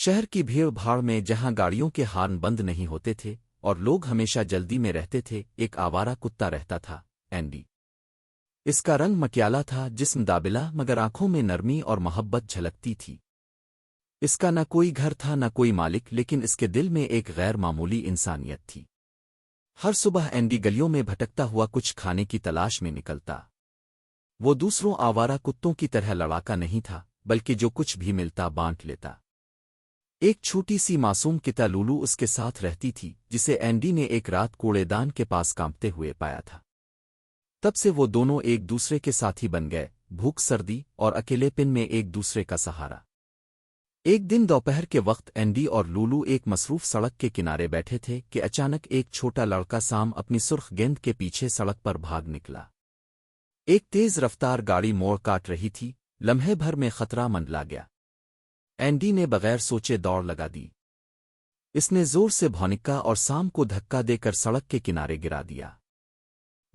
شہر کی بھیڑ بھاڑ میں جہاں گاڑیوں کے ہارن بند نہیں ہوتے تھے اور لوگ ہمیشہ جلدی میں رہتے تھے، ایک آوارہ کتا رہتا تھا، اینڈی۔ اس کا رنگ مٹیالا تھا، جسم دابلا، مگر آنکھوں میں نرمی اور محبت جھلکتی تھی۔ اس کا نہ کوئی گھر تھا نہ کوئی مالک، لیکن اس کے دل میں ایک غیر معمولی انسانیت تھی۔ ہر صبح اینڈی گلیوں میں بھٹکتا ہوا کچھ کھانے کی تلاش میں نکلتا۔ وہ دوسروں آوارہ کتوں کی طرح لڑاکا نہیں تھا، بلکہ جو کچھ بھی ملتا بانٹ لیتا۔ ایک چھوٹی سی معصوم کتا لولو اس کے ساتھ رہتی تھی، جسے اینڈی نے ایک رات کوڑے دان کے پاس کانپتے ہوئے پایا تھا۔ تب سے وہ دونوں ایک دوسرے کے ساتھی بن گئے، بھوک، سردی اور اکیلے پن میں ایک دوسرے کا سہارا۔ ایک دن دوپہر کے وقت اینڈی اور لولو ایک مصروف سڑک کے کنارے بیٹھے تھے کہ اچانک ایک چھوٹا لڑکا سام اپنی سرخ گیند کے پیچھے سڑک پر بھاگ نکلا۔ ایک تیز رفتار گاڑی موڑ کاٹ رہی تھی، لمحے بھر میں خطرہ منڈلا گیا۔ اینڈی نے بغیر سوچے دوڑ لگا دی۔ اس نے زور سے بھونکا اور سام کو دھکا دے کر سڑک کے کنارے گرا دیا۔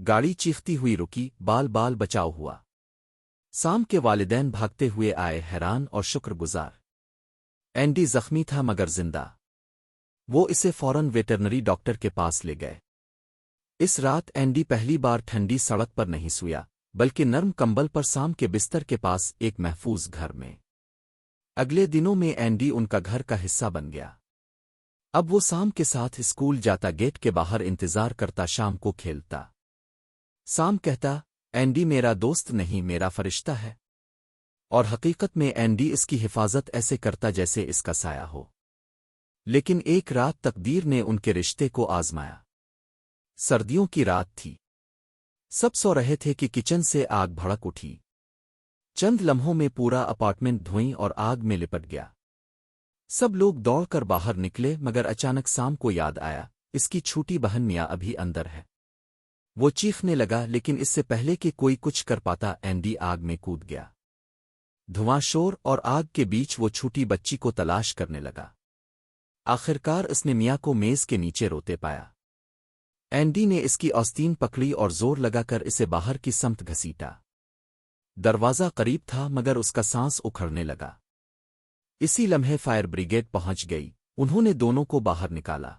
گاڑی چیختی ہوئی رکی، بال بال بچاؤ ہوا۔ سام کے والدین بھاگتے ہوئے آئے، حیران اور شکر گزار۔ اینڈی زخمی تھا مگر زندہ۔ وہ اسے فوراً ویٹرنری ڈاکٹر کے پاس لے گئے۔ اس رات اینڈی پہلی بار ٹھنڈی سڑک پر نہیں سویا، بلکہ نرم کمبل پر سام کے بستر کے پاس ایک محفوظ گھر میں۔ اگلے دنوں میں اینڈی ان کا گھر کا حصہ بن گیا۔ اب وہ سام کے ساتھ اسکول جاتا، گیٹ کے باہر انتظار کرتا، شام کو کھیلتا۔ سام کہتا، اینڈی میرا دوست نہیں، میرا فرشتہ ہے۔ اور حقیقت میں اینڈی اس کی حفاظت ایسے کرتا جیسے اس کا سایہ ہو۔ لیکن ایک رات تقدیر نے ان کے رشتے کو آزمایا۔ سردیوں کی رات تھی۔ سب سو رہے تھے کہ کچن سے آگ بھڑک اٹھی۔ چند لمحوں میں پورا اپارٹمنٹ دھوئیں اور آگ میں لپٹ گیا۔ سب لوگ دوڑ کر باہر نکلے، مگر اچانک سام کو یاد آیا، اس کی چھوٹی بہن میاں ابھی اندر ہے۔ وہ چیخنے لگا، لیکن اس سے پہلے کہ کوئی کچھ کر پاتا، اینڈی آگ میں کود گیا۔ دھواں، شور اور آگ کے بیچ وہ چھوٹی بچی کو تلاش کرنے لگا۔ آخرکار اس نے میاں کو میز کے نیچے روتے پایا۔ اینڈی نے اس کی آستین پکڑی اور زور لگا کر اسے باہر کی سمت گھسیٹا۔ دروازہ قریب تھا مگر اس کا سانس اکھڑنے لگا۔ اسی لمحے فائر بریگیڈ پہنچ گئی، انہوں نے دونوں کو باہر نکالا۔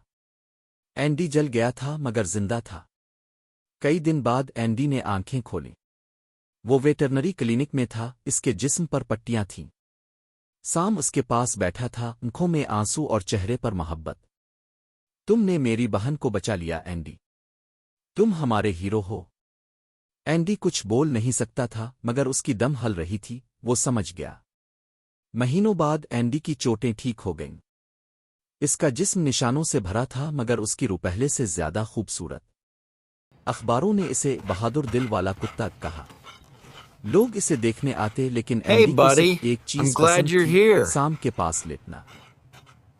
اینڈی جل گیا تھا مگر زندہ تھا۔ کئی دن بعد اینڈی نے آنکھیں کھولیں۔ وہ ویٹرنری کلینک میں تھا، اس کے جسم پر پٹیاں تھیں۔ سام اس کے پاس بیٹھا تھا، آنکھوں میں آنسو اور چہرے پر محبت۔ تم نے میری بہن کو بچا لیا اینڈی۔ تم ہمارے ہیرو ہو۔ اینڈی کچھ بول نہیں سکتا تھا، مگر اس کی دم ہل رہی تھی، وہ سمجھ گیا۔ مہینوں بعد اینڈی کی چوٹیں ٹھیک ہو گئیں۔ اس کا جسم نشانوں سے بھرا تھا مگر اس کی روح پہلے سے زیادہ خوبصورت۔ اخباروں نے اسے بہادر دل والا کتا کہا۔ لوگ اسے دیکھنے آتے، لیکن اینڈی کو صرف ایک چیز پسند تھی، سام کے پاس لیٹنا۔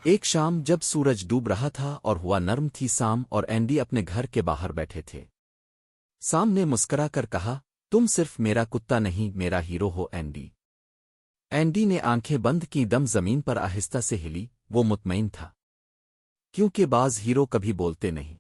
ایک شام جب سورج ڈوب رہا تھا اور ہوا نرم تھی، سام اور اینڈی اپنے گھر کے باہر بیٹھے تھے۔ سام نے مسکرا کر کہا، تم صرف میرا کتا نہیں، میرا ہیرو ہو اینڈی۔ اینڈی نے آنکھیں بند کی، دم زمین پر آہستہ سے ہلی، وہ مطمئن تھا، کیونکہ بعض ہیرو کبھی بولتے نہیں۔